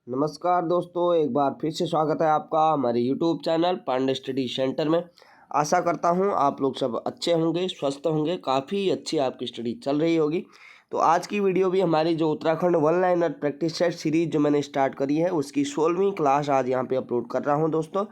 नमस्कार दोस्तों, एक बार फिर से स्वागत है आपका हमारे YouTube channel Pandey study centre में। आशा करता हूं आप लोग सब अच्छे होंगे, स्वस्थ होंगे, काफ़ी अच्छी आपकी स्टडी चल रही होगी। तो आज की वीडियो भी हमारी जो Uttarakhand one liner practice set series जो मैंने स्टार्ट करी है उसकी 16वीं क्लास आज यहां पे अपलोड कर रहा हूं दोस्तों।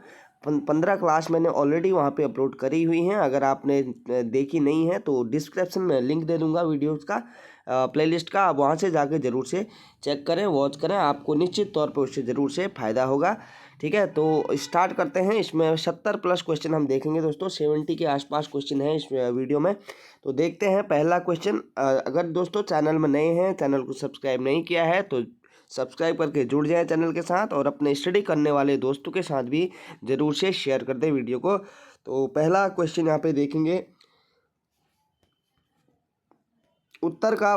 15 क्लास मैंने ऑलरेडी वहां पे अपलोड करी हुई हैं। अगर आपने देखी नहीं है तो डिस्क्रिप्शन में लिंक दे दूंगा वीडियोज़ का, प्लेलिस्ट का। आप वहाँ से जाके ज़रूर से चेक करें, वॉच करें, आपको निश्चित तौर पे उससे ज़रूर से फ़ायदा होगा। ठीक है, तो स्टार्ट करते हैं। इसमें 70 प्लस क्वेश्चन हम देखेंगे दोस्तों, 70 के आसपास क्वेश्चन हैं इस वीडियो में। तो देखते हैं पहला क्वेश्चन। अगर दोस्तों चैनल में नए हैं, चैनल को सब्सक्राइब नहीं किया है तो सब्सक्राइब करके जुड़ जाएं चैनल के साथ, और अपने स्टडी करने वाले दोस्तों के साथ भी ज़रूर से शेयर कर दें वीडियो को। तो पहला क्वेश्चन यहाँ पे देखेंगे। उत्तर का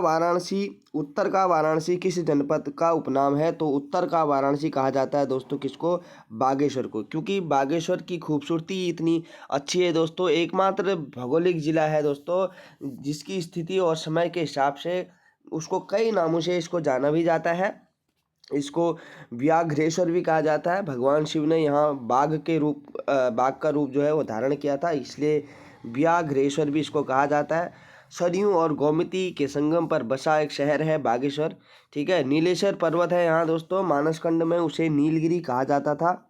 वाराणसी किस जनपद का उपनाम है? तो उत्तर का वाराणसी कहा जाता है दोस्तों किसको? बागेश्वर को, क्योंकि बागेश्वर की खूबसूरती इतनी अच्छी है दोस्तों। एकमात्र भौगोलिक जिला है दोस्तों जिसकी स्थिति और समय के हिसाब से उसको कई नामों से इसको जाना भी जाता है। इसको व्याघ्रेश्वर भी कहा जाता है। भगवान शिव ने यहाँ बाघ का रूप जो है वो धारण किया था, इसलिए व्याघ्रेश्वर भी इसको कहा जाता है। सरयू और गोमती के संगम पर बसा एक शहर है बागेश्वर। ठीक है, नीलेश्वर पर्वत है यहाँ दोस्तों मानसखंड में, उसे नीलगिरी कहा जाता था।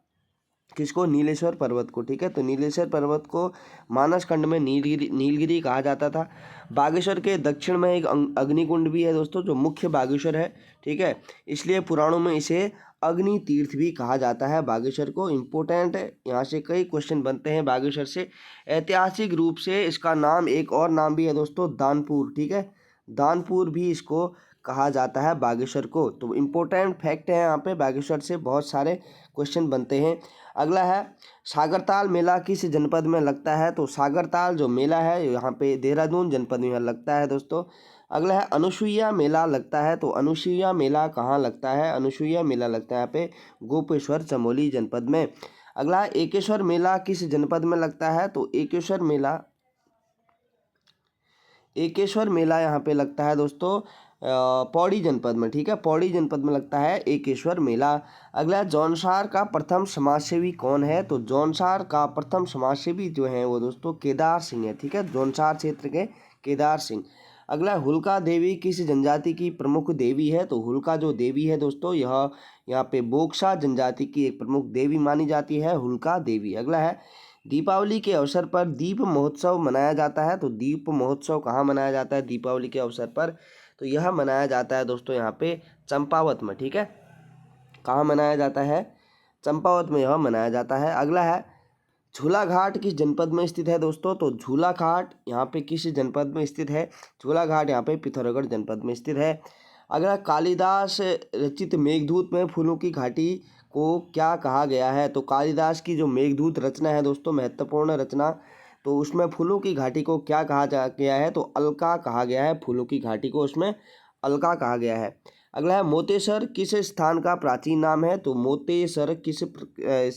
किसको? नीलेश्वर पर्वत को। ठीक है, तो नीलेश्वर पर्वत को मानसखंड में नीलगिरी कहा जाता था। बागेश्वर के दक्षिण में एक अग्निकुंड भी है दोस्तों जो मुख्य बागेश्वर है। ठीक है, इसलिए पुराणों में इसे अग्नि तीर्थ भी कहा जाता है बागेश्वर को। इम्पोर्टेंट है, यहाँ से कई क्वेश्चन बनते हैं बागेश्वर से। ऐतिहासिक रूप से इसका नाम, एक और नाम भी है दोस्तों, दानपुर। ठीक है, दानपुर भी इसको कहा जाता है बागेश्वर को। तो इम्पोर्टेंट फैक्ट है यहाँ पे, बागेश्वर से बहुत सारे क्वेश्चन बनते हैं। अगला है, सागरताल मेला किस जनपद में लगता है? तो सागरताल जो मेला है यहाँ पे देहरादून जनपद में लगता है दोस्तों। अगला है, अनुसुईया मेला लगता है। तो अनुसुईया मेला कहाँ लगता है? अनुसुईया मेला लगता है यहाँ पे गोपेश्वर चमोली जनपद में। अगला है, एकेश्वर मेला किस जनपद में लगता है? तो एकेश्वर मेला यहाँ पे लगता है दोस्तों पौड़ी जनपद में। ठीक है, पौड़ी जनपद में लगता है एकेश्वर मेला। अगला, जौनसार का प्रथम समाजसेवी कौन है? तो जौनसार का प्रथम समाजसेवी जो है वो दोस्तों केदार सिंह है। ठीक है, जौनसार क्षेत्र के केदार सिंह। अगला, हुल्का देवी किस जनजाति की प्रमुख देवी है? तो हुल्का जो देवी है दोस्तों यह यहाँ पे बोक्सा जनजाति की एक प्रमुख देवी मानी जाती है, हुल्का देवी। अगला है, दीपावली के अवसर पर दीप महोत्सव मनाया जाता है। तो दीप महोत्सव कहाँ मनाया जाता है दीपावली के अवसर पर? तो यह मनाया जाता है दोस्तों यहाँ पे चंपावत में। ठीक है, कहाँ मनाया जाता है? चंपावत में यह मनाया जाता है। अगला है, झूला घाट किस जनपद में स्थित है दोस्तों? तो झूला घाट यहाँ पे किस जनपद में स्थित है? झूला घाट यहाँ पे पिथौरागढ़ जनपद में स्थित है। अगला, कालिदास रचित मेघदूत में फूलों की घाटी को क्या कहा गया है? तो कालिदास की जो मेघदूत रचना है दोस्तों, महत्वपूर्ण रचना, तो उसमें फूलों की घाटी को क्या कहा गया है? तो अलका कहा गया है। फूलों की घाटी को उसमें अलका कहा गया है। अगला है, मोतेसर किस स्थान का प्राचीन नाम है? तो मोतेसर किस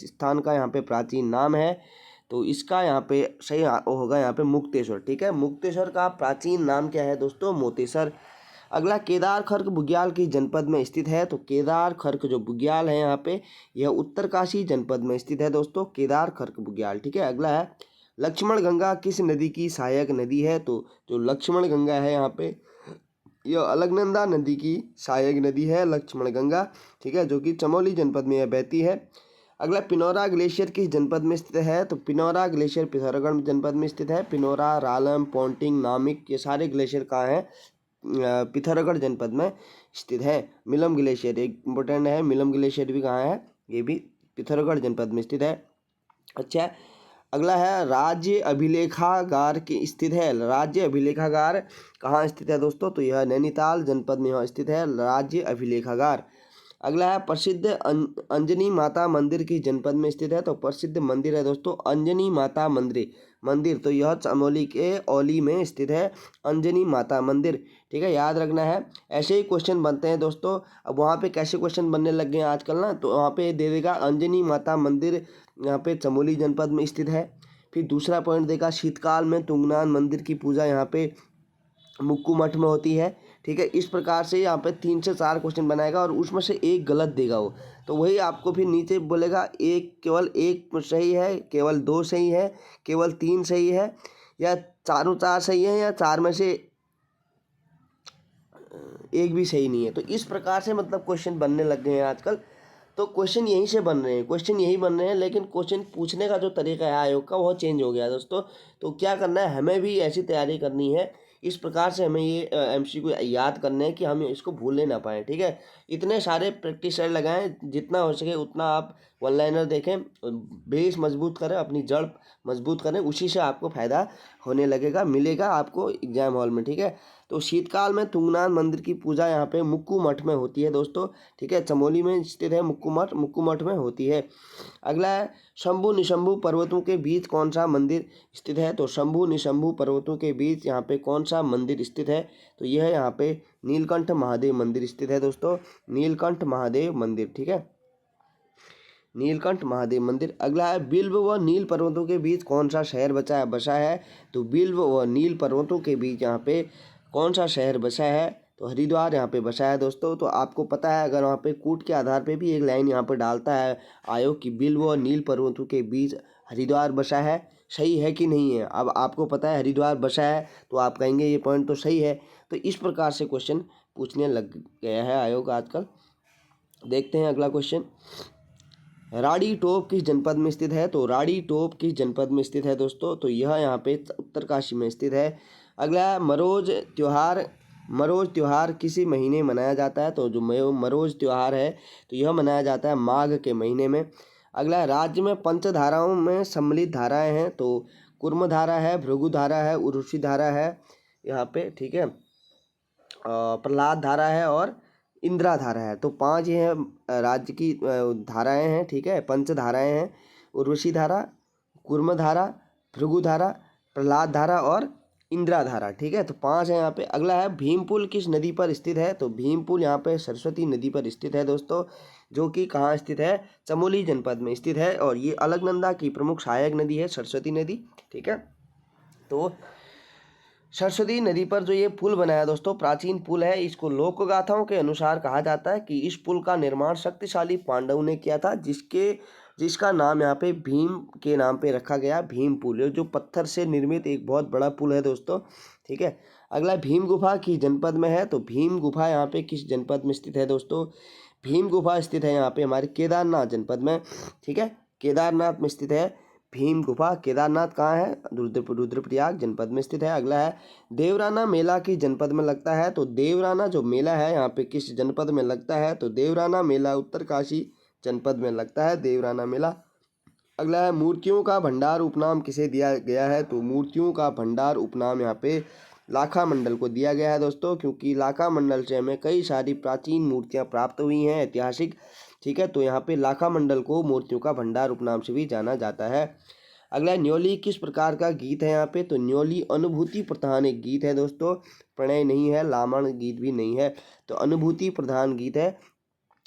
स्थान का यहाँ पे प्राचीन नाम है? तो इसका यहाँ पे सही होगा यहाँ पे मुक्तेश्वर। ठीक है, मुक्तेश्वर का प्राचीन नाम क्या है दोस्तों? मोतेसर। अगला, केदार खर्क बुग्याल की जनपद में स्थित है। तो केदार खर्क जो बुग्याल है यहाँ पे यह उत्तरकाशी जनपद में स्थित है दोस्तों, केदार खर्क बुग्याल। ठीक है, अगला है, लक्ष्मण गंगा किस नदी की सहायक नदी है? तो जो लक्ष्मण गंगा है यहाँ पे यह अलकनंदा नदी की सहायक नदी है, लक्ष्मण गंगा। ठीक है, जो कि चमोली जनपद में यह बहती है। अगला, पिनौरा ग्लेशियर किस जनपद में स्थित है? तो पिनौरा ग्लेशियर पिथौरागढ़ जनपद में स्थित है। पिनौरा, रालम, पोंटिंग, नामिक ये सारे ग्लेशियर कहाँ हैं? पिथौरागढ़ जनपद में स्थित है। मिलम ग्लेशियर एक इम्पोर्टेंट है, मिलम ग्लेशियर भी कहाँ है? ये भी पिथौरागढ़ जनपद में स्थित है। अच्छा, अगला है, राज्य अभिलेखागार की स्थित है। राज्य अभिलेखागार कहाँ स्थित है दोस्तों? तो यह नैनीताल जनपद में यहाँ स्थित है राज्य अभिलेखागार। अगला है, प्रसिद्ध अंजनी माता मंदिर की जनपद में स्थित है। तो प्रसिद्ध मंदिर है दोस्तों अंजनी माता मंदिर, तो यह चमोली के औली में स्थित है, अंजनी माता मंदिर। ठीक है, याद रखना है। ऐसे ही क्वेश्चन बनते हैं दोस्तों। अब वहाँ पे कैसे क्वेश्चन बनने लग गए हैं आजकल ना, तो वहाँ पे दे देगा अंजनी माता मंदिर यहाँ पे चमोली जनपद में स्थित है। फिर दूसरा पॉइंट देगा, शीतकाल में तुंगनाथ मंदिर की पूजा यहाँ पे मुक्कू मठ में होती है। ठीक है, इस प्रकार से यहाँ पे 3 से 4 क्वेश्चन बनाएगा और उसमें से एक गलत देगा वो। तो तो वही आपको फिर नीचे बोलेगा एक, केवल एक सही है, केवल दो सही है, केवल तीन सही है, या चारों चार सही है, या चार में से एक भी सही नहीं है। तो इस प्रकार से मतलब क्वेश्चन बनने लग गए हैं आजकल। तो क्वेश्चन यहीं से बन रहे हैं, क्वेश्चन यही बन रहे हैं, लेकिन क्वेश्चन पूछने का जो तरीका है आयोग का वो चेंज हो गया है दोस्तों। तो क्या करना है, हमें भी ऐसी तैयारी करनी है, इस प्रकार से हमें ये एमसीक्यू याद करने हैं कि हम इसको भूलने ना पाएँ, ठीक है। इतने सारे प्रैक्टिस सेट लगाएं, जितना हो सके उतना आप वन लाइनर देखें, बेस मजबूत करें, अपनी जड़ मजबूत करें, उसी से आपको फ़ायदा होने लगेगा, मिलेगा आपको एग्जाम हॉल में, ठीक है। तो शीतकाल में तुंगनाथ मंदिर की पूजा यहाँ पे मुक्कू मठ में होती है दोस्तों, ठीक है। चमोली में स्थित है मुक्कू मठ, मुक्कू मठ में होती है। अगला है, शंभु निशंभु पर्वतों के बीच कौन सा मंदिर स्थित है? तो शंभु निशंभु पर्वतों के बीच यहाँ पे कौन सा मंदिर स्थित है? तो यह है यहाँ पे नीलकंठ महादेव मंदिर स्थित है दोस्तों, नीलकंठ महादेव मंदिर, ठीक है, नीलकंठ महादेव मंदिर। अगला है, बिल्व व नील पर्वतों के बीच कौन सा शहर बसा है? तो बिल्व व नील पर्वतों के बीच यहाँ पे कौन सा शहर बसा है? तो हरिद्वार यहाँ पे बसा है दोस्तों। तो आपको पता है, अगर वहाँ पे कूट के आधार पे भी एक लाइन यहाँ पे डालता है आयोग की बिल्व व नील पर्वतों के बीच हरिद्वार बसा है, सही है कि नहीं है? अब आपको पता है हरिद्वार बसा है, तो आप कहेंगे ये पॉइंट तो सही है। तो इस प्रकार से क्वेश्चन पूछने लग गया है आयोग आजकल। देखते हैं अगला क्वेश्चन, राड़ी टोप किस जनपद में स्थित है? तो राड़ी टोप किस जनपद में स्थित है दोस्तों? तो यह यहाँ पे उत्तरकाशी में स्थित है। अगला, मरोज त्योहार किसी महीने मनाया जाता है? तो जो मरोज त्योहार है तो यह मनाया जाता है माघ के महीने में। अगला, राज्य में पंचधाराओं में सम्मिलित धाराएं हैं? तो कुर्म धारा है, भृगु धारा है, उर्वशी धारा है यहाँ पे, ठीक है, प्रहलाद धारा है और इंदिरा धारा है। तो पांच ये हैं राज्य की धाराएं हैं, ठीक है, पंच धाराएं हैं, उर्वशी धारा, कुर्म धारा, भृगु धारा, प्रहलाद धारा और इंदिरा धारा, ठीक है। तो पांच है यहाँ पे। अगला है, भीमपुल किस नदी पर स्थित है? तो भीमपुल यहाँ पे सरस्वती नदी पर स्थित है दोस्तों, जो कि कहाँ स्थित है? चमोली जनपद में स्थित है, और ये अलकनंदा की प्रमुख सहायक नदी है सरस्वती नदी, ठीक है। तो सरस्वती नदी पर जो ये पुल बना है दोस्तों, प्राचीन पुल है, इसको लोक गाथाओं के अनुसार कहा जाता है कि इस पुल का निर्माण शक्तिशाली पांडवों ने किया था, जिसका नाम यहाँ पे भीम के नाम पे रखा गया, भीम पुल, जो पत्थर से निर्मित एक बहुत बड़ा पुल है दोस्तों, ठीक है। अगला, भीम गुफा किस जनपद में है? तो भीम गुफा यहाँ पे किस जनपद में स्थित है दोस्तों? भीम गुफा स्थित है यहाँ पे हमारे केदारनाथ जनपद में, ठीक है, केदारनाथ में स्थित है भीम गुफा। केदारनाथ कहाँ है? रुद्रप्रयाग जनपद में स्थित है। अगला है, देवराना मेला किस जनपद में लगता है? तो देवराना जो मेला है यहाँ पे किस जनपद में लगता है? तो देवराना मेला उत्तरकाशी जनपद में लगता है, देवराना मेला। अगला है, मूर्तियों का भंडार उपनाम किसे दिया गया है? तो मूर्तियों का भंडार उपनाम यहाँ पे लाखा मंडल को दिया गया है दोस्तों, क्योंकि लाखा मंडल से हमें कई सारी प्राचीन मूर्तियाँ प्राप्त हुई हैं, ऐतिहासिक, ठीक है। तो यहाँ पे लाखा मंडल को मूर्तियों का भंडार उपनाम से भी जाना जाता है। अगला, न्योली किस प्रकार का गीत है यहाँ पे? तो न्योली अनुभूति प्रधान एक गीत है दोस्तों, प्रणय नहीं है, लामण गीत भी नहीं है, तो अनुभूति प्रधान गीत है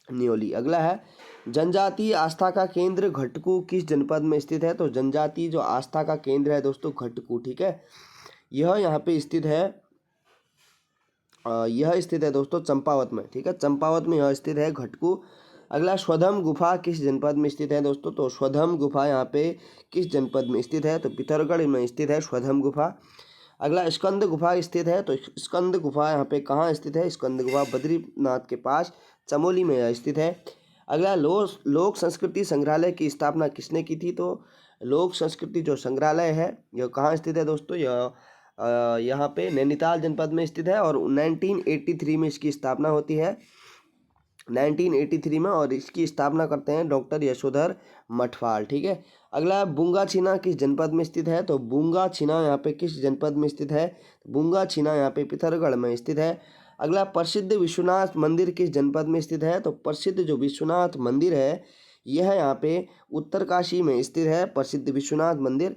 न्योली। अगला है, जनजातीय आस्था का केंद्र घटकू किस जनपद में स्थित है? तो जनजातीय जो आस्था का केंद्र है दोस्तों घटकू, ठीक है, यह यहाँ पे स्थित है, यह स्थित है दोस्तों चंपावत में, ठीक है, चंपावत में यह स्थित है घटकू। अगला, स्वधम गुफा किस जनपद में स्थित है दोस्तों? तो स्वधम गुफा यहाँ पे किस जनपद में स्थित है? तो पिथौरागढ़ में स्थित है स्वधम गुफा। अगला, स्कंद गुफा स्थित है? तो स्कंद गुफा यहाँ पे कहाँ स्थित है? स्कंद गुफा बद्रीनाथ के पास चमोली में स्थित है। अगला, लोक संस्कृति संग्रहालय की स्थापना किसने की थी? तो लोक संस्कृति जो संग्रहालय है यह कहाँ स्थित है दोस्तों? यह यहाँ पे नैनीताल जनपद में स्थित है, और 1983 में इसकी स्थापना होती है, 1983 में, और इसकी स्थापना करते हैं डॉक्टर यशोधर मठवाल, ठीक है। अगला, बुंगा छिना किस जनपद में स्थित है? तो बुंगा छिना यहाँ पे किस जनपद में स्थित है? बुंगा छिना यहाँ पे पिथौरागढ़ में स्थित है। अगला, प्रसिद्ध विश्वनाथ मंदिर किस जनपद में स्थित है? तो प्रसिद्ध जो विश्वनाथ मंदिर है यह यहाँ पे उत्तरकाशी में स्थित है, प्रसिद्ध विश्वनाथ मंदिर।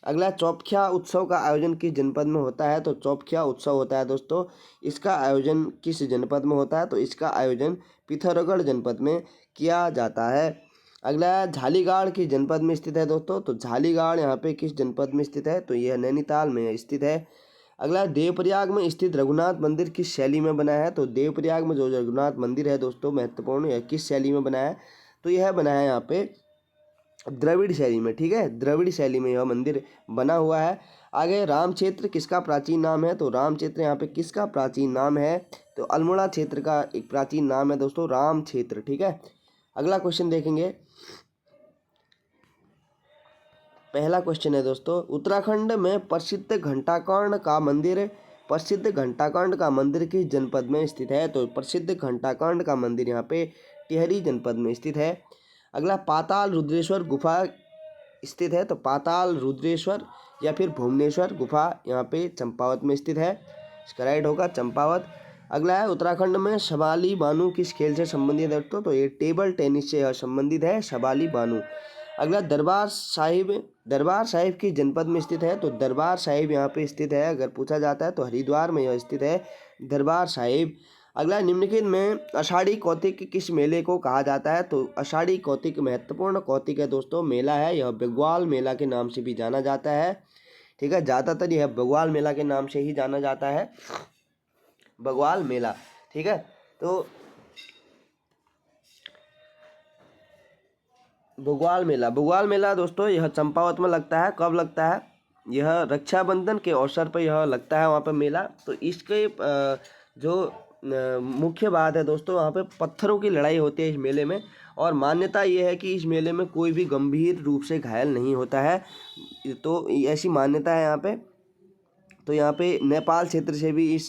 अगला, चौपख्या उत्सव का आयोजन किस जनपद में होता है? तो चौपख्या उत्सव होता है दोस्तों, इसका आयोजन किस जनपद में होता है? तो इसका आयोजन पिथौरागढ़ जनपद में किया जाता है। अगला, झालीगाड़ किस जनपद में स्थित है दोस्तों? तो झालीगाड़ यहाँ पे किस जनपद में स्थित है? तो यह नैनीताल में स्थित है। अगला, देवप्रयाग में स्थित रघुनाथ मंदिर किस शैली में बना है? तो देवप्रयाग में जो रघुनाथ मंदिर है दोस्तों महत्वपूर्ण, यह किस शैली में बना है? तो यह बना है यहाँ पे द्रविड़ शैली में, ठीक है, द्रविड़ शैली में यह मंदिर बना हुआ है। आगे राम क्षेत्र किसका प्राचीन नाम है, तो राम क्षेत्र यहाँ पे किसका प्राचीन नाम है, तो अल्मोड़ा क्षेत्र का एक प्राचीन नाम है दोस्तों राम क्षेत्र, ठीक है। अगला क्वेश्चन देखेंगे। पहला क्वेश्चन है दोस्तों, उत्तराखंड में प्रसिद्ध घंटाकर्ण का मंदिर किस जनपद में स्थित है, तो प्रसिद्ध घंटाकर्ण का मंदिर यहाँ पे टिहरी जनपद में स्थित है। अगला पाताल रुद्रेश्वर गुफा स्थित है, तो पाताल रुद्रेश्वर या फिर भुवनेश्वर गुफा यहाँ पे चंपावत में स्थित है, इसका राइट होगा चंपावत। अगला है उत्तराखंड में शबाली बानू किस खेल से संबंधित है दोस्तों, तो ये टेबल टेनिस से संबंधित है शबाली बानू। अगला दरबार साहिब किस जनपद में स्थित है, तो दरबार साहिब यहाँ पे स्थित है, अगर पूछा जाता है तो हरिद्वार में यह स्थित है दरबार साहिब। अगला निम्नलिखित में आषाढ़ी कौतिक किस मेले को कहा जाता है, तो आषाढ़ी कौतिक महत्वपूर्ण कौतिक है दोस्तों मेला है, यह बग्वाल मेला के नाम से भी जाना जाता है, ठीक है, ज़्यादातर यह बग्वाल मेला के नाम से ही जाना जाता है, बग्वाल मेला, ठीक है। तो बग्वाल मेला दोस्तों यह चंपावत में लगता है, कब लगता है, यह रक्षाबंधन के अवसर पर यह लगता है वहाँ पर मेला। तो इसके जो मुख्य बात है दोस्तों, वहाँ पे पत्थरों की लड़ाई होती है इस मेले में, और मान्यता ये है कि इस मेले में कोई भी गंभीर रूप से घायल नहीं होता है, तो ऐसी मान्यता है यहाँ पे। तो यहाँ पे नेपाल क्षेत्र से भी इस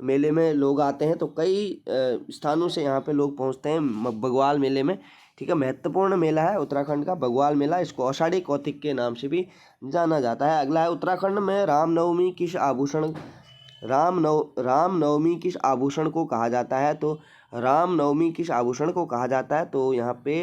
मेले में लोग आते हैं, तो कई स्थानों से यहाँ पे लोग पहुँचते हैं बग्वाल मेले में, ठीक है। महत्वपूर्ण मेला है उत्तराखंड का बग्वाल मेला, इसको आषाढ़ी कौतिक के नाम से भी जाना जाता है। अगला है उत्तराखंड में रामनवमी किस आभूषण को कहा जाता है, तो रामनवमी किस आभूषण को कहा जाता है, तो यहाँ पे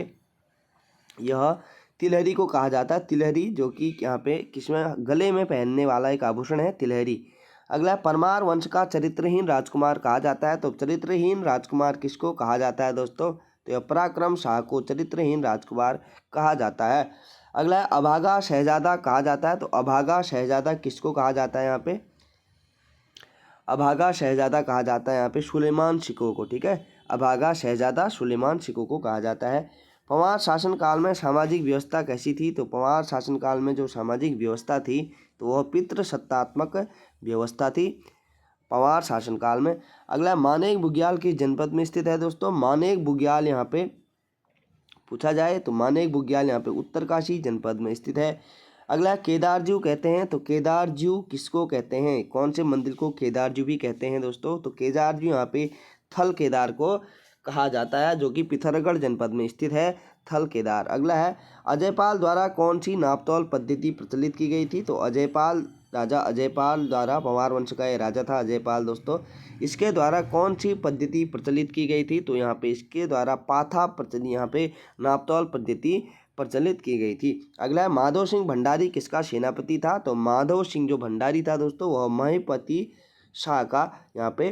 यह तिलहरी को कहा जाता है, तिलहरी जो कि यहाँ पे किसमें गले में पहनने वाला एक आभूषण है तिलहरी। अगला परमार वंश का चरित्रहीन राजकुमार कहा जाता है, तो चरित्रहीन राजकुमार किसको कहा जाता है दोस्तों, तो यह पराक्रम शाह को चरित्रहीन राजकुमार कहा जाता है। अगला है अभागा शहजादा कहा जाता है, तो अभागा शहजादा किसको कहा जाता है, यहाँ पे अभागा शहजादा कहा जाता है यहाँ पे सुलेमान शिको को, ठीक है, अभागा शहजादा सुलेमान शिको को कहा जाता है। पंवार शासनकाल में सामाजिक व्यवस्था कैसी थी, तो पंवार शासनकाल में जो सामाजिक व्यवस्था थी तो वह पितृसत्तात्मक व्यवस्था थी पंवार शासनकाल में। अगला मानेक बुग्याल किस जनपद में स्थित है दोस्तों, मानेक बुग्याल यहाँ पे पूछा जाए तो मानेक बुग्याल यहाँ पे उत्तरकाशी जनपद में स्थित है। अगला केदारजू कहते हैं, तो केदारजू किसको कहते हैं, कौन से मंदिर को केदारजू भी कहते हैं दोस्तों, तो केदारजू यहाँ पे थल केदार को कहा जाता है, जो कि पिथौरागढ़ जनपद में स्थित है थल केदार। अगला है अजयपाल द्वारा कौन सी नापतोल पद्धति प्रचलित की गई थी, तो राजा अजयपाल द्वारा, पंवार वंश का ये राजा था अजयपाल दोस्तों, इसके द्वारा कौन सी पद्धति प्रचलित की गई थी, तो यहाँ पे इसके द्वारा पाथा प्रचलित, यहाँ पे नापतोल पद्धति प्रचलित की गई थी। अगला है माधव सिंह भंडारी किसका सेनापति था, तो माधव सिंह जो भंडारी था दोस्तों वह महिपति शाह का यहाँ पे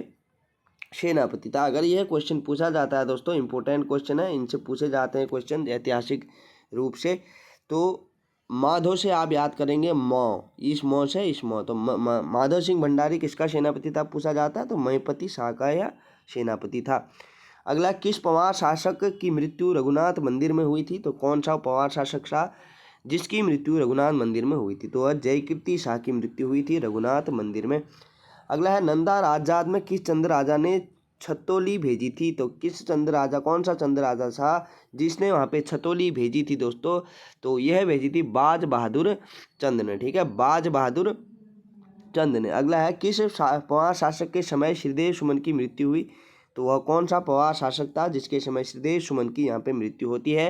सेनापति था। अगर यह क्वेश्चन पूछा जाता है दोस्तों, इंपॉर्टेंट क्वेश्चन है, इनसे पूछे जाते हैं क्वेश्चन ऐतिहासिक रूप से, तो माधव से आप याद करेंगे इस मौ, तो माधव सिंह भंडारी किसका सेनापति था पूछा जाता है, तो महिपति शाह का यह सेनापति था। अगला किस पंवार शासक की मृत्यु रघुनाथ मंदिर में हुई थी, तो कौन सा पंवार शासक था जिसकी मृत्यु रघुनाथ मंदिर में हुई थी, तो वह जयकीर्ति शाह की मृत्यु हुई थी रघुनाथ मंदिर में। अगला है नंदा राजजात में किस चंद्र राजा ने छतौली भेजी थी, तो किस चंद्र राजा, कौन सा चंद्र राजा था जिसने वहाँ पे छतौली भेजी थी दोस्तों, तो यह भेजी थी बाज बहादुर चंद ने, ठीक है, बाज बहादुर चंद ने। अगला है किस पंवार शासक के समय श्रीदेव सुमन की मृत्यु हुई, तो वह कौन सा पंवार शासक था जिसके समय श्रीदेव सुमन की यहाँ पे मृत्यु होती है,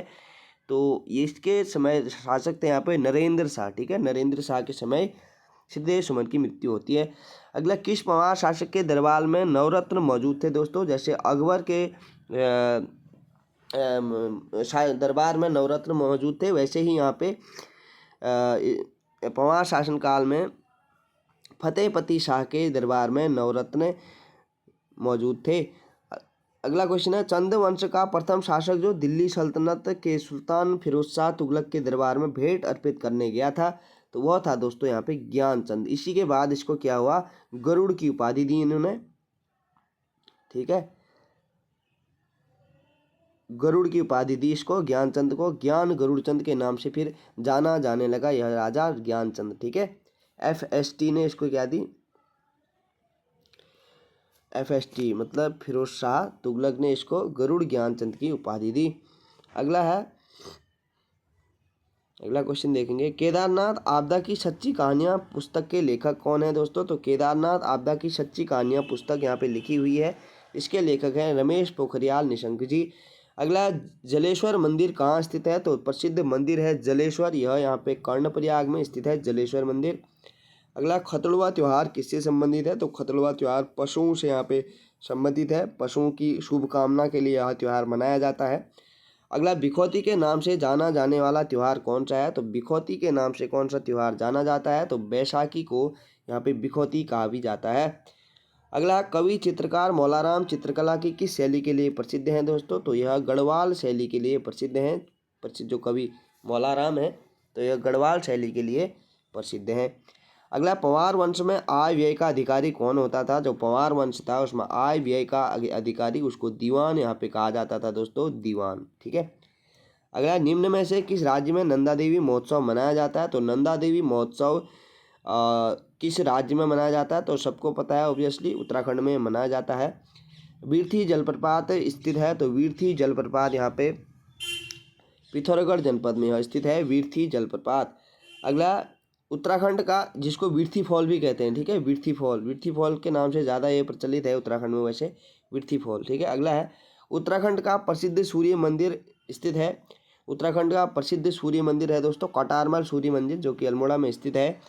तो इसके समय शासक थे यहाँ पे नरेंद्र शाह, ठीक है, नरेंद्र शाह के समय श्रीदेव सुमन की मृत्यु होती है। अगला किस पंवार शासक के दरबार में नवरत्न मौजूद थे दोस्तों, जैसे अकबर के दरबार में नवरत्न मौजूद थे, वैसे ही यहाँ पे पंवार शासनकाल में फतेहपति शाह के दरबार में नवरत्न मौजूद थे। अगला क्वेश्चन है चंद वंश का प्रथम शासक जो दिल्ली सल्तनत के सुल्तान फिरोज शाह तुगलक के दरबार में भेंट अर्पित करने गया था, तो वह था दोस्तों यहाँ पे ज्ञानचंद। इसी के बाद इसको क्या हुआ, गरुड़ की उपाधि दी इन्होंने, ठीक है। गरुड़ की उपाधि दी इसको, ज्ञानचंद को। ज्ञान गरुड़चंद के नाम से फिर जाना जाने लगा यह राजा ज्ञानचंद, ठीक है। FST ने इसको क्या दी, FST मतलब फिरोज शाह तुगलक ने इसको गरुड़ ज्ञानचंद की उपाधि दी। अगला क्वेश्चन देखेंगे, केदारनाथ आपदा की सच्ची कहानियां पुस्तक के लेखक कौन है दोस्तों? तो केदारनाथ आपदा की सच्ची कहानियां पुस्तक यहाँ पे लिखी हुई है, इसके लेखक हैं रमेश पोखरियाल निशंक जी। अगला, जलेश्वर मंदिर कहाँ स्थित है? तो प्रसिद्ध मंदिर है जलेश्वर, यह यहाँ पे कर्णप्रयाग में स्थित है जलेश्वर मंदिर। अगला, खतड़ुआ त्यौहार किससे संबंधित है? तो खतड़ुआ त्यौहार पशुओं से यहाँ पे संबंधित है, पशुओं की शुभ कामना के लिए यह त्यौहार मनाया जाता है। अगला, बिखौती के नाम से जाना जाने वाला त्यौहार कौन सा है? तो बिखौती के नाम से कौन सा त्यौहार जाना जाता है? तो बैसाखी को यहाँ पे बिखौती कहा भी जाता है। अगला, कवि चित्रकार मौलाराम चित्रकला की किस शैली के लिए प्रसिद्ध हैं दोस्तों? तो यह गढ़वाल शैली के लिए प्रसिद्ध हैं। प्रसिद्ध जो कवि मौलाराम है तो यह गढ़वाल शैली के लिए प्रसिद्ध हैं। अगला, पवार वंश में आय व्यय का अधिकारी कौन होता था? जो पवार वंश था उसमें आय व्यय का अधिकारी उसको दीवान यहाँ पे कहा जाता था दोस्तों, दीवान, ठीक है। अगला, निम्न में से किस राज्य में नंदा देवी महोत्सव मनाया जाता है? तो नंदा देवी महोत्सव किस राज्य में मनाया जाता है? तो सबको पता है ऑब्वियसली उत्तराखंड में मनाया जाता है। वीरथी जलप्रपात स्थित है, तो वीरथी जलप्रपात यहाँ पे पिथौरागढ़ जनपद में यह स्थित है, वीरथी जलप्रपात। अगला, उत्तराखंड का जिसको वीरथी फॉल भी कहते हैं, ठीक है, वीरथी फॉल के नाम से ज़्यादा ये प्रचलित है उत्तराखंड में वैसे, वीरथी फॉल, ठीक है। अगला है, उत्तराखंड का प्रसिद्ध सूर्य मंदिर स्थित है। उत्तराखंड का प्रसिद्ध सूर्य मंदिर है दोस्तों काटारमल सूर्य मंदिर, जो कि अल्मोड़ा में स्थित है।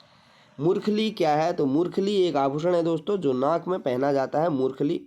मूर्खली क्या है? तो मूर्खली एक आभूषण है दोस्तों जो नाक में पहना जाता है, मूर्खली।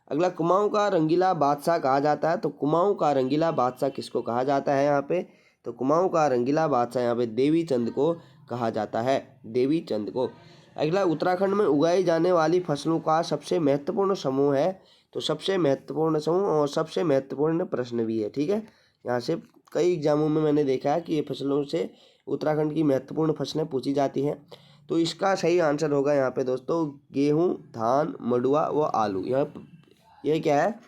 अगला, कुमाऊं का रंगीला बादशाह कहा जाता है, तो कुमाऊं का रंगीला बादशाह किसको कहा जाता है यहाँ पे? तो कुमाऊं का रंगीला बादशाह यहाँ पे देवी चंद को कहा जाता है, देवी चंद को। अगला, उत्तराखंड में उगाई जाने वाली फसलों का सबसे महत्वपूर्ण समूह है, तो सबसे महत्वपूर्ण समूह और सबसे महत्वपूर्ण प्रश्न भी है, ठीक है। यहाँ से कई एग्जामों में मैंने देखा है कि ये फसलों से उत्तराखंड की महत्वपूर्ण फसलें पूछी जाती हैं। तो इसका सही आंसर होगा यहाँ पे दोस्तों गेहूँ, धान, मडुआ व आलू। यह क्या है?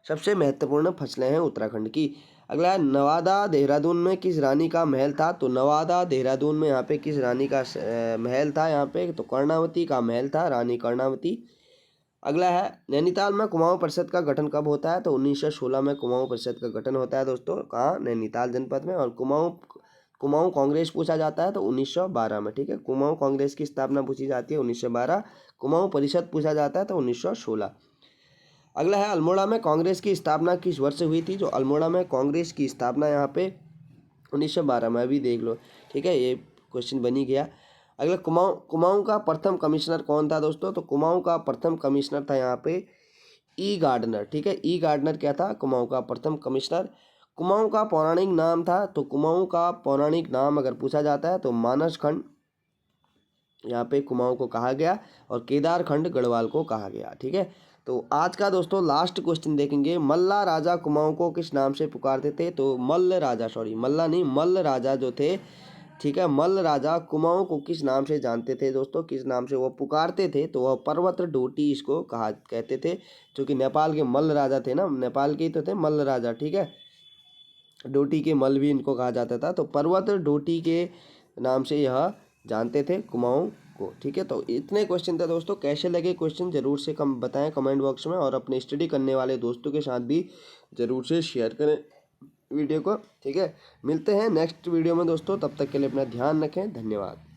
सबसे महत्वपूर्ण फसलें हैं उत्तराखंड की। अगला, नवादा देहरादून में किस रानी का महल था? तो नवादा देहरादून में यहाँ पे किस रानी का महल था यहाँ पे? तो कर्णावती का महल था, रानी कर्णावती। अगला है, नैनीताल में कुमाऊं परिषद का गठन कब होता है? तो 1916 में कुमाऊं परिषद का गठन होता है दोस्तों, कहाँ? नैनीताल जनपद में। और कुमाऊं कांग्रेस पूछा जाता है तो 1912 में, ठीक है। कुमाऊं कांग्रेस की स्थापना पूछी जाती है 1912, कुमाऊं परिषद पूछा जाता है तो 1916। अगला है, अल्मोड़ा में कांग्रेस की स्थापना किस वर्ष हुई थी? जो अल्मोड़ा में कांग्रेस की स्थापना यहाँ पे 1912 में, अभी देख लो, ठीक है, ये क्वेश्चन बनी गया। अगला, कुमाऊं का प्रथम कमिश्नर कौन था दोस्तों? तो कुमाऊं का प्रथम कमिश्नर था यहाँ पे ई गार्डनर, ठीक है। ई गार्डनर क्या था? कुमाऊं का प्रथम कमिश्नर। कुमाऊं का पौराणिक नाम था, तो कुमाऊं का पौराणिक नाम अगर पूछा जाता है तो मानस खंड यहाँ पे कुमाऊं को कहा गया और केदार खंड गढ़वाल को कहा गया, ठीक है। तो आज का दोस्तों लास्ट क्वेश्चन देखेंगे, मल्ला राजा कुमाऊं को किस नाम से पुकारते थे? तो मल्ला नहीं, मल्ल राजा जो थे, ठीक है, मल्ल राजा कुमाऊं को किस नाम से जानते थे दोस्तों, किस नाम से वो पुकारते थे? तो वह पर्वत डोटी इसको कहते थे, जो कि नेपाल के मल्ल राजा थे ना, नेपाल के ही तो थे मल्ल राजा, ठीक है। डोटी के मल्ल भी इनको कहा जाता था, तो पर्वत डोटी के नाम से यह जानते थे कुमाऊं को, ठीक है। तो इतने क्वेश्चन थे दोस्तों, कैसे लगे क्वेश्चन जरूर से बताएं कमेंट बॉक्स में, और अपने स्टडी करने वाले दोस्तों के साथ भी जरूर से शेयर करें वीडियो को, ठीक है। मिलते हैं नेक्स्ट वीडियो में दोस्तों, तब तक के लिए अपना ध्यान रखें, धन्यवाद।